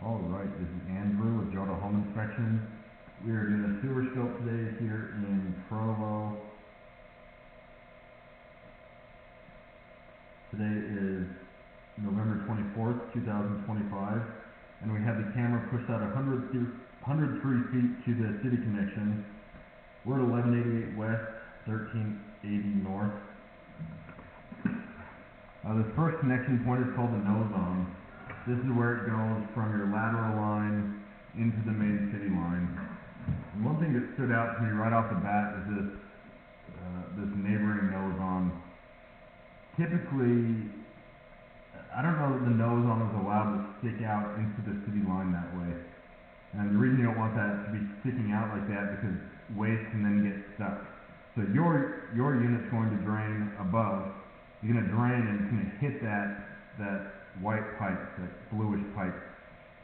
Alright, this is Andrew with Jota Home Inspection. We are doing a sewer scope today here in Provo. Today is November 24th, 2025, and we have the camera pushed out 103 feet to the city connection. We're at 1188 West, 1380 North. This first connection point is called the nose on. This is where it goes from your lateral line into the main city line. And one thing that stood out to me right off the bat is this neighboring nose on. Typically, I don't know that the nose on is allowed to stick out into the city line that way. And the reason you don't want that to be sticking out like that because waste can then get stuck. So your unit's going to drain above. You're going to drain and it's going to hit that white pipe, that bluish pipe,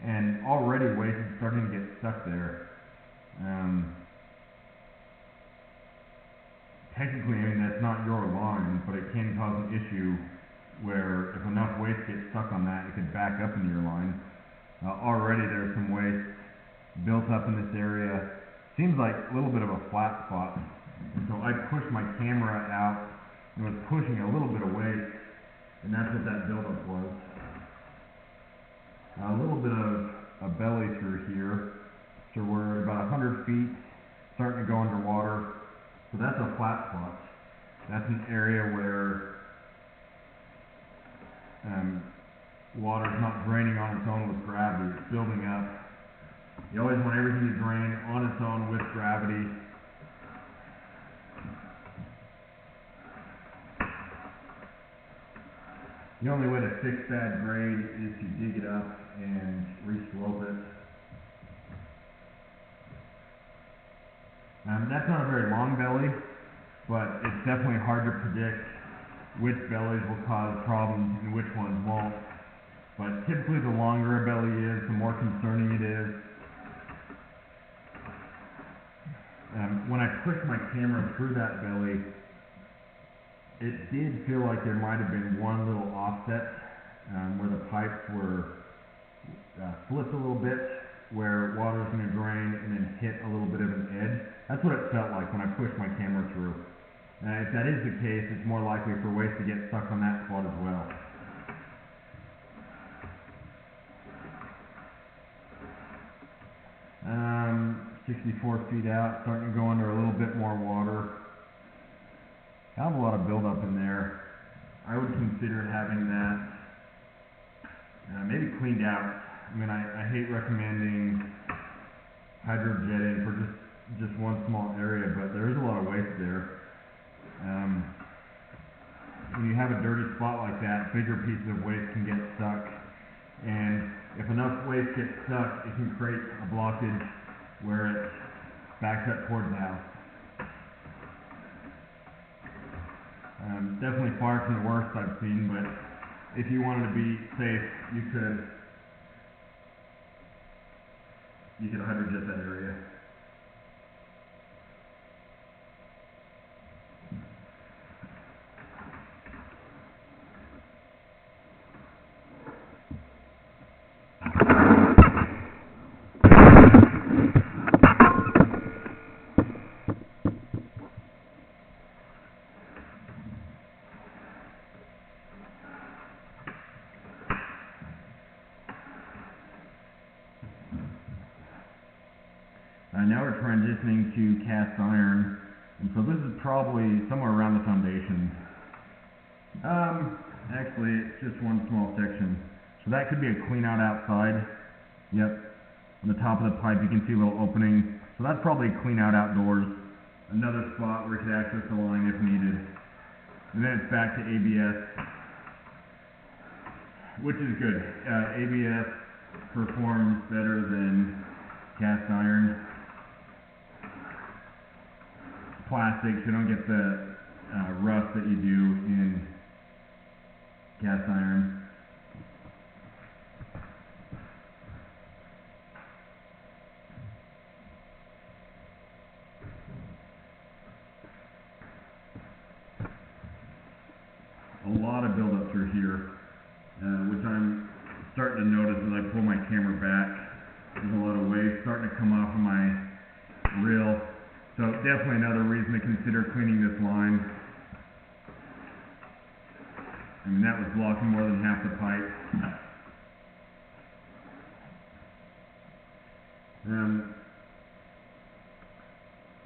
and already waste is starting to get stuck there. Technically, I mean, that's not your line, but it can cause an issue where if enough waste gets stuck on that, it could back up into your line. Already there's some waste built up in this area. Seems like a little bit of a flat spot. And so I pushed my camera out and was pushing a little bit of waste, and that's what that buildup was. A little bit of a belly through here, so we're about 100 feet, starting to go underwater. So that's a flat spot. That's an area where water's not draining on its own with gravity, it's building up. You always want everything to drain on its own with gravity. The only way to fix that grade is to dig it up and re-slope it. That's not a very long belly, but it's definitely hard to predict which bellies will cause problems and which ones won't. But typically the longer a belly is, the more concerning it is. When I pushed my camera through that belly, it did feel like there might have been one little offset where the pipes were flipped a little bit, where water is going to drain and then hit a little bit of an edge. That's what it felt like when I pushed my camera through. If that is the case, it's more likely for waste to get stuck on that spot as well. Um, 64 feet out, starting to go under a little bit more water. I have a lot of buildup in there. I would consider having that maybe cleaned out. I mean, I hate recommending hydrojetting for just one small area, but there is a lot of waste there. When you have a dirty spot like that, bigger pieces of waste can get stuck. And if enough waste gets stuck, it can create a blockage where it backs up towards the house. Definitely far from the worst I've seen, but if you wanted to be safe, you could hydrojet that area. Now we're transitioning to cast iron, and so this is probably somewhere around the foundation. Actually, it's just one small section. So that could be a clean out outside. Yep. On the top of the pipe you can see a little opening. So that's probably a clean out outdoors. Another spot where you could access the line if needed. And then it's back to ABS, which is good. ABS performs better than cast iron. Plastics, you don't get the rust that you do in cast iron. A lot of buildup through here, which I'm starting starting to notice as I pull my camera back, there's a lot of waste starting to come off of my reel. So definitely another reason to consider cleaning this line. I mean, that was blocking more than half the pipe.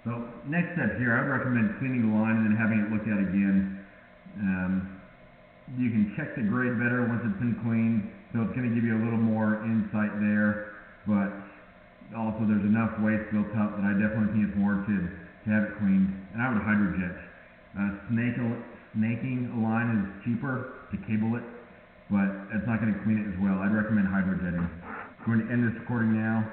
So next step here, I would recommend cleaning the line and then having it looked at again. You can check the grade better once it's been cleaned, so it's going to give you a little more insight there, but also there's enough waste built up that I definitely think it's warranted to have it cleaned, and I would hydrojet. Snaking a line is cheaper to cable it, but it's not going to clean it as well. I'd recommend hydrojetting. I'm going to end this recording now.